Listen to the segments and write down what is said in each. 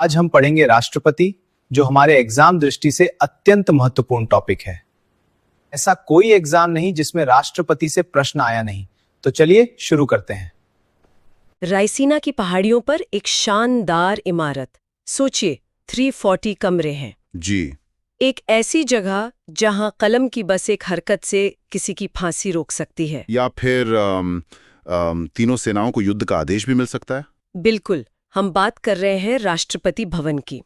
आज हम पढ़ेंगे राष्ट्रपति, जो हमारे एग्जाम दृष्टि से अत्यंत महत्वपूर्ण टॉपिक है। ऐसा कोई एग्जाम नहीं जिसमें राष्ट्रपति से प्रश्न आया नहीं। तो चलिए शुरू करते हैं। रायसीना की पहाड़ियों पर एक शानदार इमारत। सोचिए, 340 कमरे हैं जी। एक ऐसी जगह जहां कलम की बस एक हरकत से किसी की फांसी रोक सकती है। या फिर तीनों सेनाओं को युद्ध का आदेश भी मिल सकता है। बिल्कुल, हम बात कर रहे हैं राष्ट्रपति भवन की।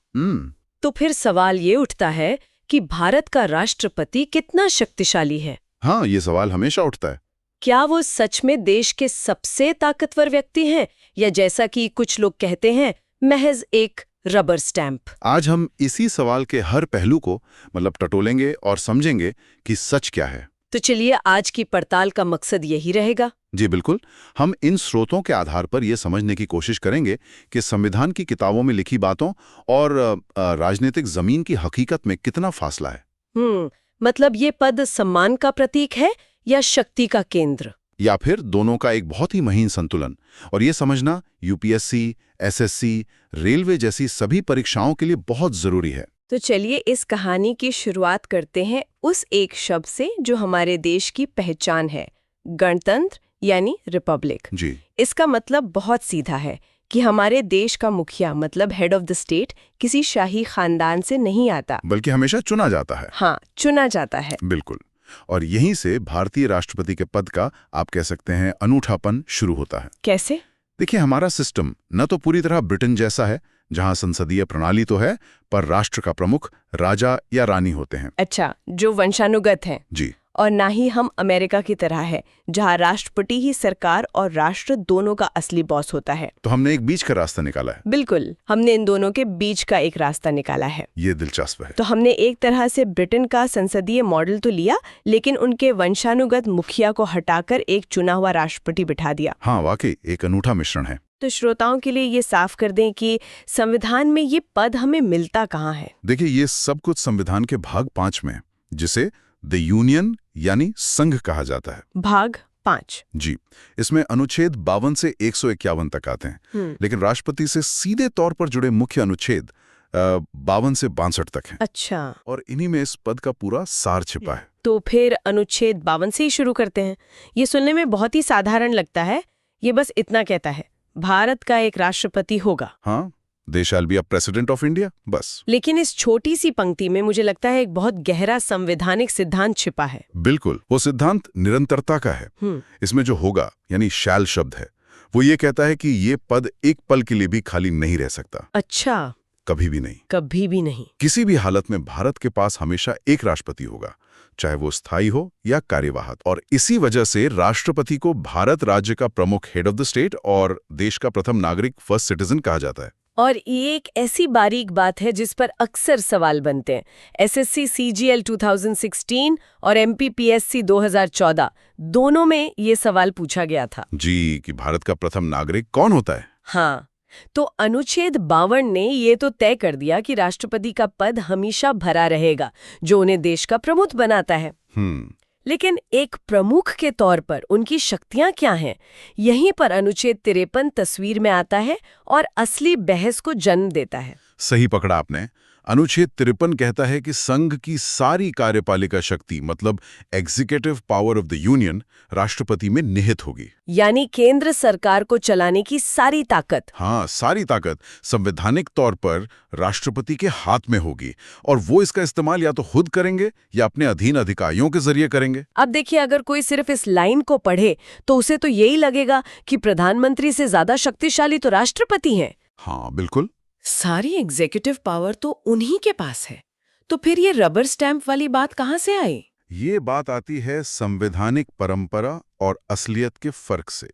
तो फिर सवाल ये उठता है कि भारत का राष्ट्रपति कितना शक्तिशाली है। हाँ, ये सवाल हमेशा उठता है। क्या वो सच में देश के सबसे ताकतवर व्यक्ति हैं, या जैसा कि कुछ लोग कहते हैं, महज एक रबर स्टैंप? आज हम इसी सवाल के हर पहलू को टटोलेंगे और समझेंगे कि सच क्या है। तो चलिए, आज की पड़ताल का मकसद यही रहेगा। जी बिल्कुल। हम इन स्रोतों के आधार पर यह समझने की कोशिश करेंगे कि संविधान की किताबों में लिखी बातों और राजनीतिक जमीन की हकीकत में कितना फासला है। मतलब ये पद सम्मान का प्रतीक है या शक्ति का केंद्र, या फिर दोनों का एक बहुत ही महीन संतुलन। और ये समझना यूपीएससी, एसएससी, रेलवे जैसी सभी परीक्षाओं के लिए बहुत जरूरी है। तो चलिए इस कहानी की शुरुआत करते हैं उस एक शब्द से जो हमारे देश की पहचान है, गणतंत्र यानी रिपब्लिक। जी। इसका मतलब बहुत सीधा है कि हमारे देश का मुखिया मतलब हेड ऑफ द स्टेट किसी शाही खानदान से नहीं आता, बल्कि हमेशा चुना जाता है। हाँ, चुना जाता है। बिल्कुल। और यहीं से भारतीय राष्ट्रपति के पद का, आप कह सकते हैं, अनूठापन शुरू होता है। कैसे? देखिए, हमारा सिस्टम न तो पूरी तरह ब्रिटेन जैसा है, जहां संसदीय प्रणाली तो है, पर राष्ट्र का प्रमुख राजा या रानी होते हैं। अच्छा, जो वंशानुगत हैं। जी। और ना ही हम अमेरिका की तरह है, जहां राष्ट्रपति ही सरकार और राष्ट्र दोनों का असली बॉस होता है। तो हमने एक बीच का रास्ता निकाला है। बिल्कुल, हमने इन दोनों के बीच का एक रास्ता निकाला है। ये दिलचस्प है। तो हमने एक तरह से ब्रिटेन का संसदीय मॉडल तो लिया, लेकिन उनके वंशानुगत मुखिया को हटाकर एक चुना हुआ राष्ट्रपति बिठा दिया। हाँ, वाकई एक अनूठा मिश्रण है। तो श्रोताओं के लिए ये साफ कर दें कि संविधान में ये पद हमें मिलता कहाँ है। देखिए, ये सब कुछ संविधान के भाग 5 में, जिसे द यूनियन यानी संघ कहा जाता है। भाग 5। जी। इसमें अनुच्छेद 52 से 151 तक आते हैं। लेकिन राष्ट्रपति से सीधे तौर पर जुड़े मुख्य अनुच्छेद 52 से 62 तक हैं। अच्छा। और इन्हीं में इस पद का पूरा सार छिपा है। तो फिर अनुच्छेद 52 से ही शुरू करते हैं। ये सुनने में बहुत ही साधारण लगता है। ये बस इतना कहता है, भारत का एक राष्ट्रपति होगा। हाँ, they shall be a president of India, बस। लेकिन इस छोटी सी पंक्ति में मुझे लगता है एक बहुत गहरा संवैधानिक सिद्धांत छिपा है। बिल्कुल, वो सिद्धांत निरंतरता का है। इसमें जो होगा यानी शैल शब्द है, वो ये कहता है कि ये पद एक पल के लिए भी खाली नहीं रह सकता। अच्छा। कभी भी नहीं। कभी भी नहीं। किसी भी हालत में भारत के पास हमेशा एक राष्ट्रपति होगा, चाहे वो स्थायी हो या कार्यवाहक। और इसी वजह से राष्ट्रपति को भारत राज्य का प्रमुख, हेड ऑफ द स्टेट, और देश का प्रथम नागरिक, फर्स्ट सिटीजन कहा जाता है। और ये एक ऐसी बारीक बात है जिस पर अक्सर सवाल बनते हैं। एसएससी सीजीएल 2016 और एमपीपीएससी 2014 दोनों में ये सवाल पूछा गया था। जी, कि भारत का प्रथम नागरिक कौन होता है। हाँ, तो अनुच्छेद 52 ने ये तो तय कर दिया कि राष्ट्रपति का पद हमेशा भरा रहेगा, जो उन्हें देश का प्रमुख बनाता है। लेकिन एक प्रमुख के तौर पर उनकी शक्तियां क्या हैं? यहीं पर अनुच्छेद 53 तस्वीर में आता है और असली बहस को जन्म देता है। सही पकड़ा आपने। अनुच्छेद 53 कहता है कि संघ की सारी कार्यपालिका शक्ति, मतलब executive power of the union, राष्ट्रपति में निहित होगी। यानी केंद्र सरकार को चलाने की सारी ताकत। हाँ, सारी ताकत संवैधानिक तौर पर राष्ट्रपति के हाथ में होगी, और वो इसका इस्तेमाल या तो खुद करेंगे या अपने अधीन अधिकारियों के जरिए करेंगे। अब देखिए, अगर कोई सिर्फ इस लाइन को पढ़े तो उसे तो यही लगेगा कि प्रधानमंत्री से ज्यादा शक्तिशाली तो राष्ट्रपति हैं। हाँ बिल्कुल, सारी एग्जीक्यूटिव पावर तो उन्हीं के पास है। तो फिर ये रबर स्टैंप वाली बात कहाँ से आई? ये बात आती है संवैधानिक परंपरा और असलियत के फर्क से।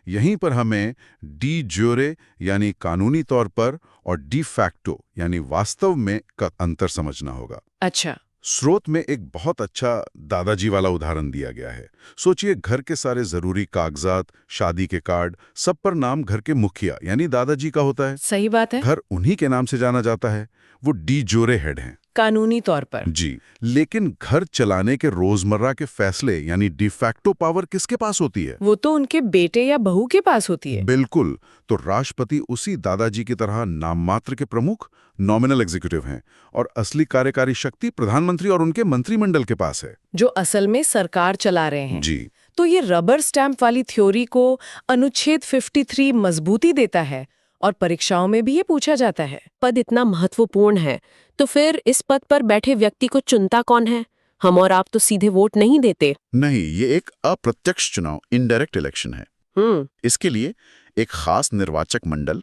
यहीं पर हमें डी ज्यूरे यानी कानूनी तौर पर और डी फैक्टो यानी वास्तव में का अंतर समझना होगा। अच्छा। स्रोत में एक बहुत अच्छा दादाजी वाला उदाहरण दिया गया है। सोचिए, घर के सारे जरूरी कागजात, शादी के कार्ड, सब पर नाम घर के मुखिया यानी दादाजी का होता है। सही बात है। घर उन्हीं के नाम से जाना जाता है। वो डी जोरे हेड हैं। कानूनी तौर पर। जी, लेकिन घर चलाने के रोजमर्रा के फैसले यानी डिफैक्टो पावर किसके पास होती है? वो तो उनके बेटे या बहू के पास होती है। बिल्कुल। तो राष्ट्रपति उसी दादाजी की तरह नाम मात्र के प्रमुख नॉमिनल एग्जीक्यूटिव हैं और असली कार्यकारी शक्ति प्रधानमंत्री और उनके मंत्रिमंडल के पास है, जो असल में सरकार चला रहे हैं। जी। तो ये रबर स्टैंप वाली थ्योरी को अनुच्छेद 53 मजबूती देता है और परीक्षाओं में भी ये पूछा जाता है। पद इतना महत्वपूर्ण है तो फिर इस पद पर बैठे व्यक्ति को चुनता कौन है? हम और आप तो सीधे वोट नहीं देते। नहीं, ये एक अप्रत्यक्ष चुनाव, इनडायरेक्ट इलेक्शन है। इसके लिए एक खास निर्वाचक मंडल,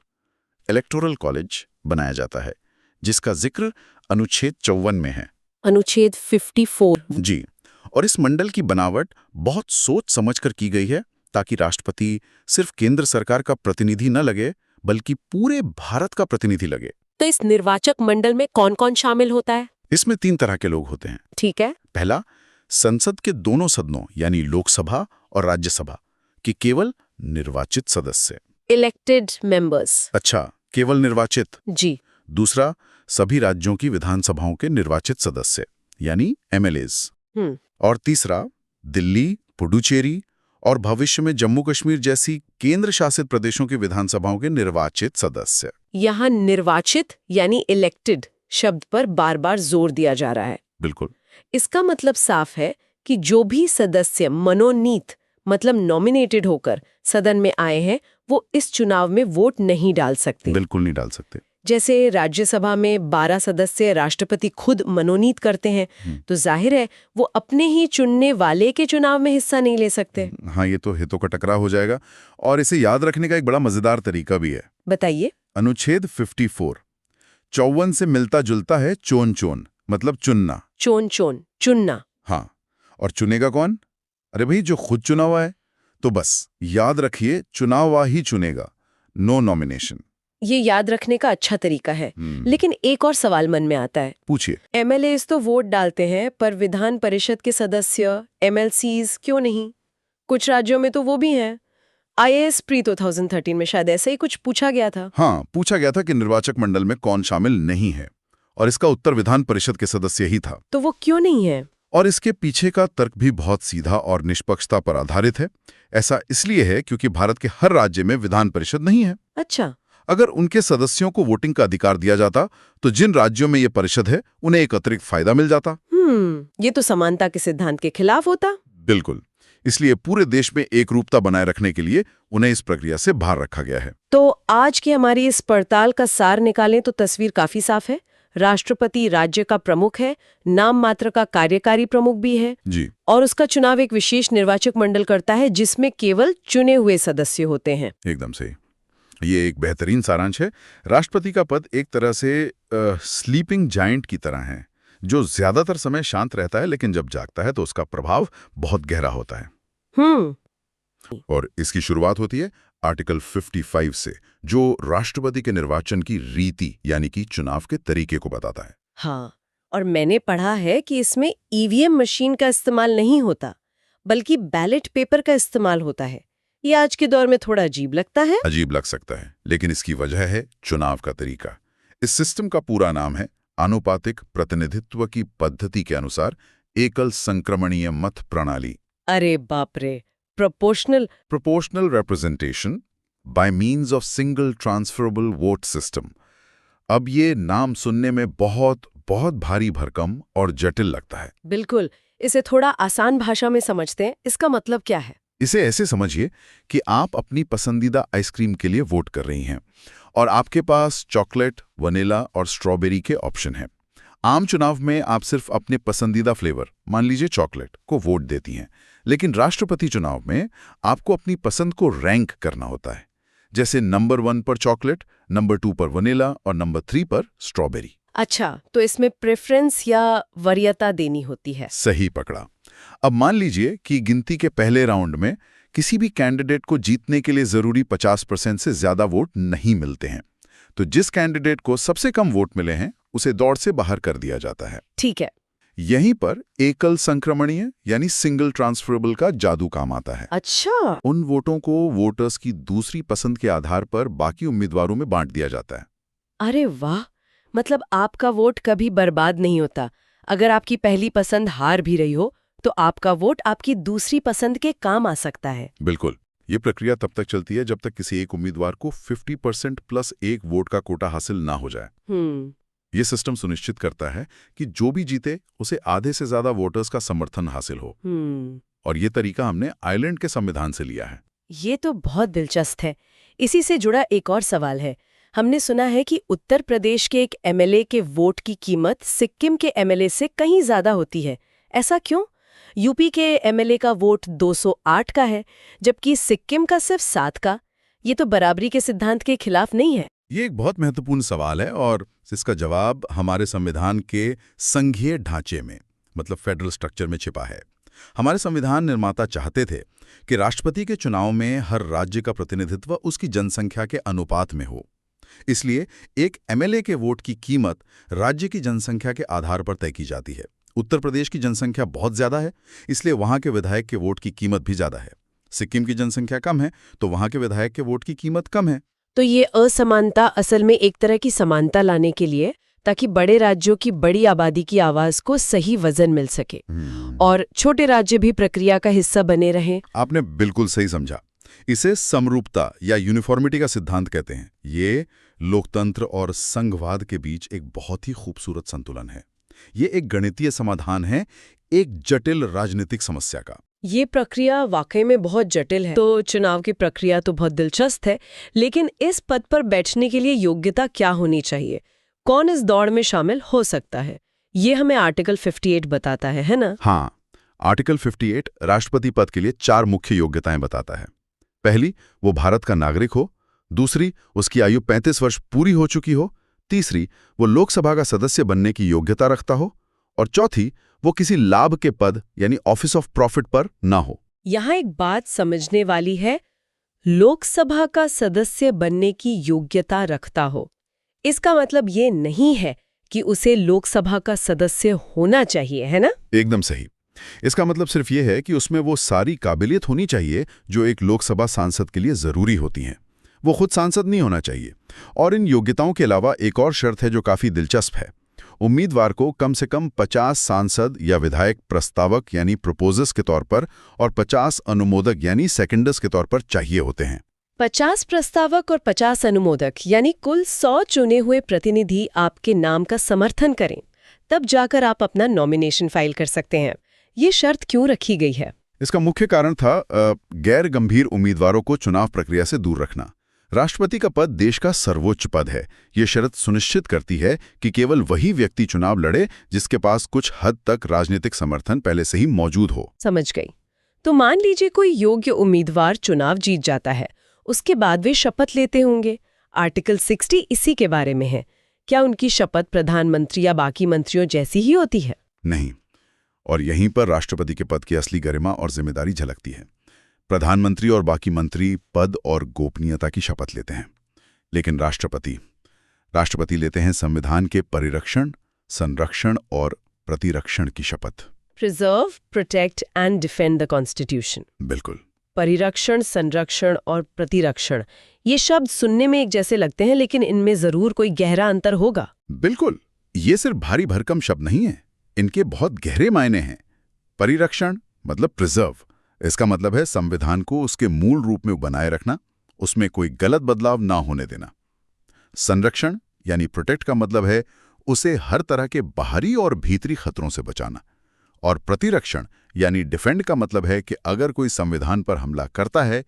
इलेक्टोरल कॉलेज बनाया जाता है, जिसका जिक्र अनुच्छेद 54 में है। अनुच्छेद 54। जी, और इस मंडल की बनावट बहुत सोच समझकर की गई है ताकि राष्ट्रपति सिर्फ केंद्र सरकार का प्रतिनिधि न लगे बल्कि पूरे भारत का प्रतिनिधि लगे। तो इस निर्वाचक मंडल में कौन कौन शामिल होता है? इसमें 3 तरह के लोग होते हैं। ठीक है। पहला, संसद के दोनों सदनों यानी लोकसभा और राज्यसभा के केवल निर्वाचित सदस्य। Elected members. अच्छा, केवल निर्वाचित। जी। दूसरा, सभी राज्यों की विधानसभाओं के निर्वाचित सदस्य यानी एमएलएज। और तीसरा, दिल्ली, पुडुचेरी और भविष्य में जम्मू कश्मीर जैसी केंद्र शासित प्रदेशों की विधानसभाओं के निर्वाचित सदस्य। यहाँ निर्वाचित यानी इलेक्टेड शब्द पर बार बार जोर दिया जा रहा है। बिल्कुल। इसका मतलब साफ है कि जो भी सदस्य मनोनीत मतलब नॉमिनेटेड होकर सदन में आए हैं वो इस चुनाव में वोट नहीं डाल सकते। बिल्कुल नहीं डाल सकते। जैसे राज्यसभा में 12 सदस्य राष्ट्रपति खुद मनोनीत करते हैं, तो जाहिर है वो अपने ही चुनने वाले के चुनाव में हिस्सा नहीं ले सकते। हाँ, ये तो हितों का टकराव हो जाएगा। और इसे याद रखने का एक बड़ा मजेदार तरीका भी है। बताइए। अनुच्छेद 54 54 से मिलता जुलता है चोन चोन, मतलब चुनना। चोन चोन, चुनना। हाँ, और चुनेगा कौन? अरे भाई, जो खुद चुना हुआ है। तो बस याद रखिए, चुनाव हुआ ही चुनेगा, नो नॉमिनेशन। ये याद रखने का अच्छा तरीका है। लेकिन एक और सवाल मन में आता है। पूछिए। एमएलएस तो वोट डालते हैं, पर विधान परिषद के सदस्य एमएलसीज क्यों नहीं? कुछ राज्यों में तो वो भी हैं। आईएएस प्री 2013 में शायद ऐसा ही कुछ पूछा गया था। हाँ, पूछा गया था कि निर्वाचक मंडल में कौन शामिल नहीं है, और इसका उत्तर विधान परिषद के सदस्य ही था। तो वो क्यों नहीं है? और इसके पीछे का तर्क भी बहुत सीधा और निष्पक्षता पर आधारित है। ऐसा इसलिए है क्योंकि भारत के हर राज्य में विधान परिषद नहीं है। अच्छा। अगर उनके सदस्यों को वोटिंग का अधिकार दिया जाता तो जिन राज्यों में ये परिषद है उन्हें एक अतिरिक्त फायदा मिल जाता। ये तो समानता के सिद्धांत के खिलाफ होता। बिल्कुल। इसलिए पूरे देश में एक रूपता बनाए रखने के लिए उन्हें इस प्रक्रिया से बाहर रखा गया है। तो आज की हमारी इस पड़ताल का सार निकालें तो तस्वीर काफी साफ है। राष्ट्रपति राज्य का प्रमुख है, नाम मात्र का कार्यकारी प्रमुख भी है जी। और उसका चुनाव एक विशेष निर्वाचक मंडल करता है जिसमें केवल चुने हुए सदस्य होते हैं। एकदम सही। ये एक बेहतरीन सारांश है। राष्ट्रपति का पद एक तरह से स्लीपिंग जायंट की तरह है, जो ज्यादातर समय शांत रहता है, लेकिन जब जागता है तो उसका प्रभाव बहुत गहरा होता है। और इसकी शुरुआत होती है आर्टिकल 55 से, जो राष्ट्रपति के निर्वाचन की रीति यानी कि चुनाव के तरीके को बताता है। हाँ, और मैंने पढ़ा है कि इसमें ईवीएम मशीन का इस्तेमाल नहीं होता, बल्कि बैलेट पेपर का इस्तेमाल होता है। ये आज के दौर में थोड़ा अजीब लगता है। अजीब लग सकता है, लेकिन इसकी वजह है चुनाव का तरीका। इस सिस्टम का पूरा नाम है आनुपातिक प्रतिनिधित्व की पद्धति के अनुसार एकल संक्रमणीय मत प्रणाली। अरे बाप रे, proportional representation bye means of single transferable vote system. अब ये नाम सुनने में बहुत बहुत भारी भरकम और जटिल लगता है। बिल्कुल। इसे थोड़ा आसान भाषा में समझते हैं। इसका मतलब क्या है? इसे ऐसे समझिए कि आप अपनी पसंदीदा आइसक्रीम के लिए वोट कर रही हैं और आपके पास चॉकलेट, वनीला और स्ट्रॉबेरी के ऑप्शन हैं। आम चुनाव में आप सिर्फ अपने पसंदीदा फ्लेवर, मान लीजिए चॉकलेट, को वोट देती हैं, लेकिन राष्ट्रपति चुनाव में आपको अपनी पसंद को रैंक करना होता है। जैसे नंबर 1 पर चॉकलेट, नंबर 2 पर वनीला और नंबर 3 पर स्ट्रॉबेरी। अच्छा, तो इसमें प्रेफरेंस या वरीयता देनी होती है। सही पकड़ा। अब मान लीजिए कि गिनती के पहले राउंड में किसी भी कैंडिडेट को जीतने के लिए जरूरी 50% से ज्यादा वोट नहीं मिलते हैं, तो जिस कैंडिडेट को सबसे कम वोट मिले हैं उसे दौड़ से बाहर कर दिया जाता है। ठीक है। यहीं पर एकल संक्रमणीय यानी सिंगल ट्रांसफरेबल का जादू काम आता है। अच्छा। उन वोटों को वोटर्स की दूसरी पसंद के आधार पर बाकी उम्मीदवारों में बांट दिया जाता है। अरे वाह, मतलब आपका वोट कभी बर्बाद नहीं होता। अगर आपकी पहली पसंद हार भी रही हो तो आपका वोट आपकी दूसरी पसंद के काम आ सकता है। बिल्कुल। ये प्रक्रिया तब तक चलती है जब तक किसी एक उम्मीदवार को 50% प्लस एक वोट का कोटा हासिल ना हो जाए। ये सिस्टम सुनिश्चित करता है कि जो भी जीते उसे आधे से ज्यादा वोटर्स का समर्थन हासिल हो। और ये तरीका हमने आयरलैंड के संविधान से लिया है। ये तो बहुत दिलचस्प है। इसी से जुड़ा एक और सवाल है। हमने सुना है कि उत्तर प्रदेश के एक एमएलए के वोट की कीमत सिक्किम के एमएलए से कहीं ज्यादा होती है। ऐसा क्यों? यूपी के एमएलए का वोट 208 का है जबकि सिक्किम का सिर्फ 7 का। ये तो बराबरी के सिद्धांत के खिलाफ नहीं है? ये एक बहुत महत्वपूर्ण सवाल है और इसका जवाब हमारे संविधान के संघीय ढांचे में, मतलब फेडरल स्ट्रक्चर में छिपा है। हमारे संविधान निर्माता चाहते थे कि राष्ट्रपति के चुनाव में हर राज्य का प्रतिनिधित्व उसकी जनसंख्या के अनुपात में हो। इसलिए एक एमएलए के वोट की कीमत राज्य की जनसंख्या के आधार पर तय की जाती है। उत्तर प्रदेश की जनसंख्या बहुत ज्यादा है, इसलिए वहां के विधायक के वोट की कीमत भी ज्यादा है। सिक्किम की जनसंख्या कम है, तो वहां के विधायक के वोट की कीमत कम है। तो ये असमानता असल में एक तरह की समानता लाने के लिए, ताकि बड़े राज्यों की बड़ी आबादी की आवाज को सही वजन मिल सके और छोटे राज्य भी प्रक्रिया का हिस्सा बने रहें। आपने बिल्कुल सही समझा। इसे समरूपता या यूनिफॉर्मिटी का सिद्धांत कहते हैं। ये लोकतंत्र और संघवाद के बीच एक बहुत ही खूबसूरत संतुलन है। ये एक गणितीय समाधान है एक जटिल राजनीतिक समस्या का। ये प्रक्रिया वाकई में बहुत जटिल है। तो चुनाव की प्रक्रिया तो बहुत दिलचस्प है, लेकिन इस पद पर बैठने के लिए योग्यता क्या होनी चाहिए? कौन इस दौड़ में शामिल हो सकता है? ये हमें आर्टिकल 58 बताता है ना? हाँ, आर्टिकल 58 राष्ट्रपति पद के लिए 4 मुख्य योग्यताएं बताता है। पहली, वो भारत का नागरिक हो। दूसरी, उसकी आयु 35 वर्ष पूरी हो चुकी हो। तीसरी, वो लोकसभा का सदस्य बनने की योग्यता रखता हो। और चौथी, वो किसी लाभ के पद यानी ऑफिस ऑफ प्रॉफिट पर ना हो। यहाँ एक बात समझने वाली है, लोकसभा का सदस्य बनने की योग्यता रखता हो। इसका मतलब ये नहीं है कि उसे लोकसभा का सदस्य होना चाहिए, है ना? एकदम सही। इसका मतलब सिर्फ ये है कि उसमें वो सारी काबिलियत होनी चाहिए जो एक लोकसभा सांसद के लिए जरूरी होती हैं। वो खुद सांसद नहीं होना चाहिए। और इन योग्यताओं के अलावा एक और शर्त है जो काफी दिलचस्प है। उम्मीदवार को कम से कम 50 सांसद या विधायक प्रस्तावक यानी प्रपोजर्स के तौर पर और 50 अनुमोदक यानी सेकेंडर्स के तौर पर चाहिए होते हैं। 50 प्रस्तावक और 50 अनुमोदक यानी कुल 100 चुने हुए प्रतिनिधि आपके नाम का समर्थन करें, तब जाकर आप अपना नॉमिनेशन फाइल कर सकते हैं। ये शर्त क्यों रखी गई है? इसका मुख्य कारण था गैर गंभीर उम्मीदवारों को चुनाव प्रक्रिया से दूर रखना। राष्ट्रपति का पद देश का सर्वोच्च पद है। ये शर्त सुनिश्चित करती है कि केवल वही व्यक्ति चुनाव लड़े जिसके पास कुछ हद तक राजनीतिक समर्थन पहले से ही मौजूद हो। समझ गई। तो मान लीजिए कोई योग्य उम्मीदवार चुनाव जीत जाता है, उसके बाद वे शपथ लेते होंगे। आर्टिकल 60 इसी के बारे में है। क्या उनकी शपथ प्रधानमंत्री या बाकी मंत्रियों जैसी ही होती है? नहीं। और यहीं पर राष्ट्रपति के पद की असली गरिमा और जिम्मेदारी झलकती है। प्रधानमंत्री और बाकी मंत्री पद और गोपनीयता की शपथ लेते हैं, लेकिन राष्ट्रपति लेते हैं संविधान के परिरक्षण, संरक्षण और प्रतिरक्षण की शपथ। Preserve, protect and defend the constitution. बिल्कुल। परिरक्षण, संरक्षण और प्रतिरक्षण, ये शब्द सुनने में एक जैसे लगते हैं, लेकिन इनमें जरूर कोई गहरा अंतर होगा। बिल्कुल। ये सिर्फ भारी भरकम शब्द नहीं है, इनके बहुत गहरे मायने हैं। परिरक्षण मतलब प्रिजर्व। इसका मतलब है संविधान को उसके मूल रूप में बनाए रखना, उसमें कोई गलत बदलाव ना होने देना। संरक्षण यानी प्रोटेक्ट का मतलब है उसे हर तरह के बाहरी और भीतरी खतरों से बचाना। और प्रतिरक्षण यानी डिफेंड का मतलब है कि अगर कोई संविधान पर हमला करता है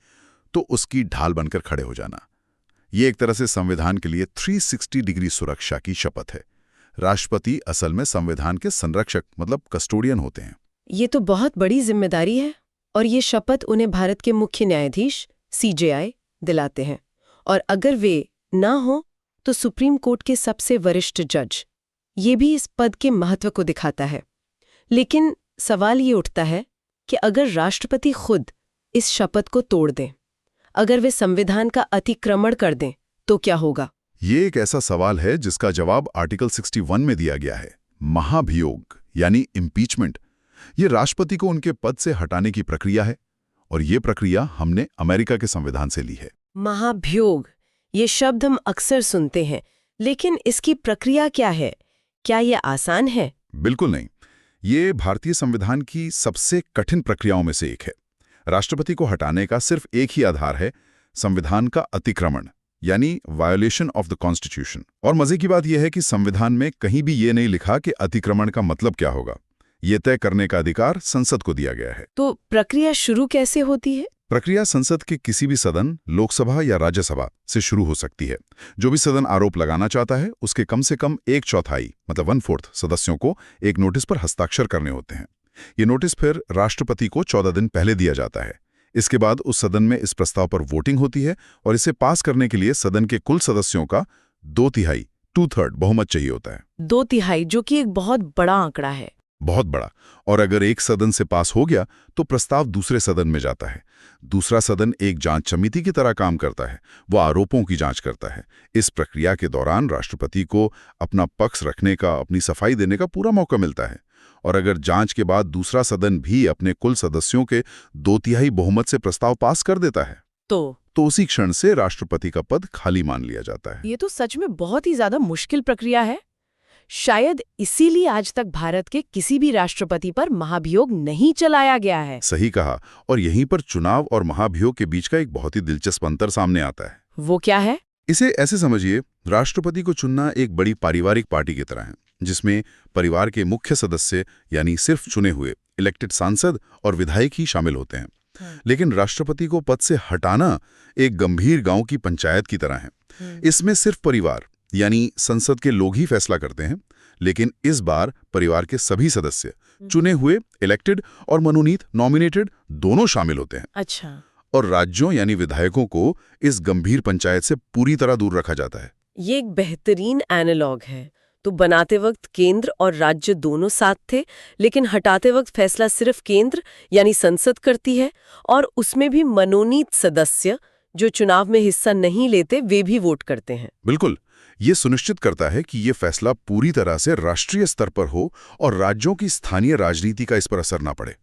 तो उसकी ढाल बनकर खड़े हो जाना। ये एक तरह से संविधान के लिए 360 डिग्री सुरक्षा की शपथ है। राष्ट्रपति असल में संविधान के संरक्षक मतलब कस्टोडियन होते हैं। ये तो बहुत बड़ी जिम्मेदारी है। और ये शपथ उन्हें भारत के मुख्य न्यायाधीश CJI दिलाते हैं, और अगर वे ना हो तो सुप्रीम कोर्ट के सबसे वरिष्ठ जज। ये भी इस पद के महत्व को दिखाता है। लेकिन सवाल ये उठता है कि अगर राष्ट्रपति खुद इस शपथ को तोड़ दें, अगर वे संविधान का अतिक्रमण कर दें, तो क्या होगा? ये एक ऐसा सवाल है जिसका जवाब आर्टिकल 61 में दिया गया है। महाभियोग यानी इम्पीचमेंट, ये राष्ट्रपति को उनके पद से हटाने की प्रक्रिया है, और ये प्रक्रिया हमने अमेरिका के संविधान से ली है। महाभियोग, ये शब्द हम अक्सर सुनते हैं, लेकिन इसकी प्रक्रिया क्या है? क्या ये आसान है? बिल्कुल नहीं। ये भारतीय संविधान की सबसे कठिन प्रक्रियाओं में से एक है। राष्ट्रपति को हटाने का सिर्फ एक ही आधार है, संविधान का अतिक्रमण, यानी वायोलेशन ऑफ द कॉन्स्टिट्यूशन। और मजे की बात यह है कि संविधान में कहीं भी ये नहीं लिखा कि अतिक्रमण का मतलब क्या होगा। ये तय करने का अधिकार संसद को दिया गया है। तो प्रक्रिया शुरू कैसे होती है? प्रक्रिया संसद के किसी भी सदन, लोकसभा या राज्यसभा से शुरू हो सकती है। जो भी सदन आरोप लगाना चाहता है, उसके कम से कम 1/4 मतलब 1/4 सदस्यों को एक नोटिस पर हस्ताक्षर करने होते हैं। ये नोटिस फिर राष्ट्रपति को 14 दिन पहले दिया जाता है। इसके बाद उस सदन में इस प्रस्ताव पर वोटिंग होती है और इसे पास करने के लिए सदन के कुल सदस्यों का 2/3 2/3 बहुमत चाहिए होता है। 2/3, जो कि एक बहुत बड़ा आंकड़ा है। बहुत बड़ा। और अगर एक सदन से पास हो गया तो प्रस्ताव दूसरे सदन में जाता है। दूसरा सदन एक जांच समिति की तरह काम करता है। वो आरोपों की जांच करता है। इस प्रक्रिया के दौरान राष्ट्रपति को अपना पक्ष रखने का, अपनी सफाई देने का पूरा मौका मिलता है। और अगर जांच के बाद दूसरा सदन भी अपने कुल सदस्यों के 2/3 बहुमत से प्रस्ताव पास कर देता है तो उसी क्षण से राष्ट्रपति का पद खाली मान लिया जाता है। ये तो सच में बहुत ही ज्यादा मुश्किल प्रक्रिया है। शायद इसीलिए आज तक भारत के किसी भी राष्ट्रपति पर महाभियोग नहीं चलाया गया है। सही कहा। और यहीं पर चुनाव और महाभियोग के बीच का एक बहुत ही दिलचस्प अंतर सामने आता है। वो क्या है? इसे ऐसे समझिए, राष्ट्रपति को चुनना एक बड़ी पारिवारिक पार्टी की तरह है, जिसमें परिवार के मुख्य सदस्य यानी सिर्फ चुने हुए इलेक्टेड सांसद और विधायक ही शामिल होते हैं। लेकिन राष्ट्रपति को पद से हटाना एक गंभीर गांव की पंचायत की तरह है। इसमें सिर्फ परिवार यानी संसद के लोग ही फैसला करते हैं। लेकिन इस बार परिवार के सभी सदस्य, चुने हुए इलेक्टेड और मनोनीत नॉमिनेटेड, दोनों शामिल होते हैं। अच्छा। और राज्यों यानी विधायकों को इस गंभीर पंचायत से पूरी तरह दूर रखा जाता है। ये एक बेहतरीन एनालॉग है। तो बनाते वक्त केंद्र और राज्य दोनों साथ थे, लेकिन हटाते वक्त फैसला सिर्फ केंद्र यानी संसद करती है, और उसमें भी मनोनीत सदस्य जो चुनाव में हिस्सा नहीं लेते वे भी वोट करते हैं। बिल्कुल। ये सुनिश्चित करता है कि ये फैसला पूरी तरह से राष्ट्रीय स्तर पर हो और राज्यों की स्थानीय राजनीति का इस पर असर ना पड़े।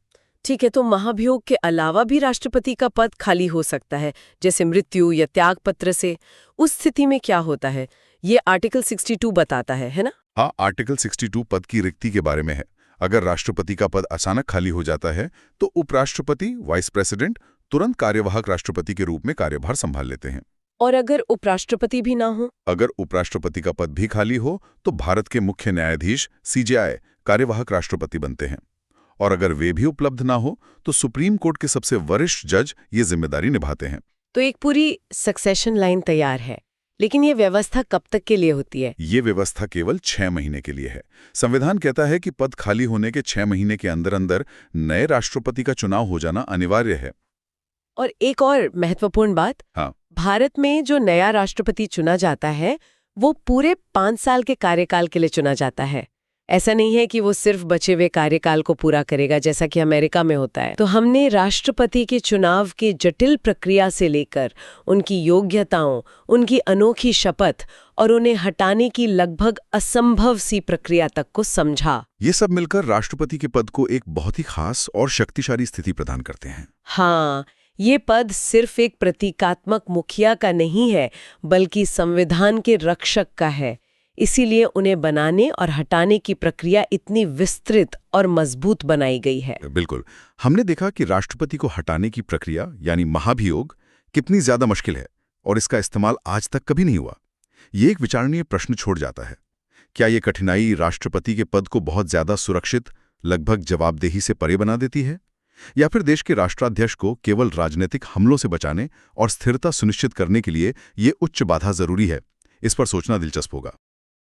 ठीक है, तो महाभियोग के अलावा भी राष्ट्रपति का पद खाली हो सकता है, जैसे मृत्यु या त्यागपत्र से। उस स्थिति में क्या होता है, ये आर्टिकल 62 बताता है ना? हाँ, आर्टिकल 62 पद की रिक्ति के बारे में है। अगर राष्ट्रपति का पद अचानक खाली हो जाता है तो उपराष्ट्रपति, वाइस प्रेसिडेंट, तुरंत कार्यवाहक राष्ट्रपति के रूप में कार्यभार संभाल लेते हैं। और अगर उपराष्ट्रपति भी ना हो? अगर उपराष्ट्रपति का पद भी खाली हो तो भारत के मुख्य न्यायाधीश CJI कार्यवाहक राष्ट्रपति बनते हैं। और अगर वे भी उपलब्ध ना हो तो सुप्रीम कोर्ट के सबसे वरिष्ठ जज ये जिम्मेदारी निभाते हैं। तो एक पूरी सक्सेशन लाइन तैयार है। लेकिन ये व्यवस्था कब तक के लिए होती है? ये व्यवस्था केवल 6 महीने के लिए है। संविधान कहता है कि पद खाली होने के 6 महीने के अंदर अंदर नए राष्ट्रपति का चुनाव हो जाना अनिवार्य है। और एक और महत्वपूर्ण बात, हाँ, भारत में जो नया राष्ट्रपति चुना जाता है वो पूरे 5 साल के कार्यकाल के लिए चुना जाता है। ऐसा नहीं है कि वो सिर्फ बचे हुए कार्यकाल को पूरा करेगा जैसा कि अमेरिका में होता है। तो हमने राष्ट्रपति के चुनाव की जटिल प्रक्रिया से लेकर उनकी योग्यताओं, उनकी अनोखी शपथ और उन्हें हटाने की लगभग असंभव सी प्रक्रिया तक को समझा। ये सब मिलकर राष्ट्रपति के पद को एक बहुत ही खास और शक्तिशाली स्थिति प्रदान करते हैं। हाँ, ये पद सिर्फ एक प्रतीकात्मक मुखिया का नहीं है, बल्कि संविधान के रक्षक का है। इसीलिए उन्हें बनाने और हटाने की प्रक्रिया इतनी विस्तृत और मजबूत बनाई गई है। बिल्कुल। हमने देखा कि राष्ट्रपति को हटाने की प्रक्रिया यानी महाभियोग कितनी ज्यादा मुश्किल है और इसका इस्तेमाल आज तक कभी नहीं हुआ। ये एक विचारणीय प्रश्न छोड़ जाता है। क्या ये कठिनाई राष्ट्रपति के पद को बहुत ज्यादा सुरक्षित, लगभग जवाबदेही से परे बना देती है, या फिर देश के राष्ट्राध्यक्ष को केवल राजनीतिक हमलों से बचाने और स्थिरता सुनिश्चित करने के लिए ये उच्च बाधा जरूरी है? इस पर सोचना दिलचस्प होगा।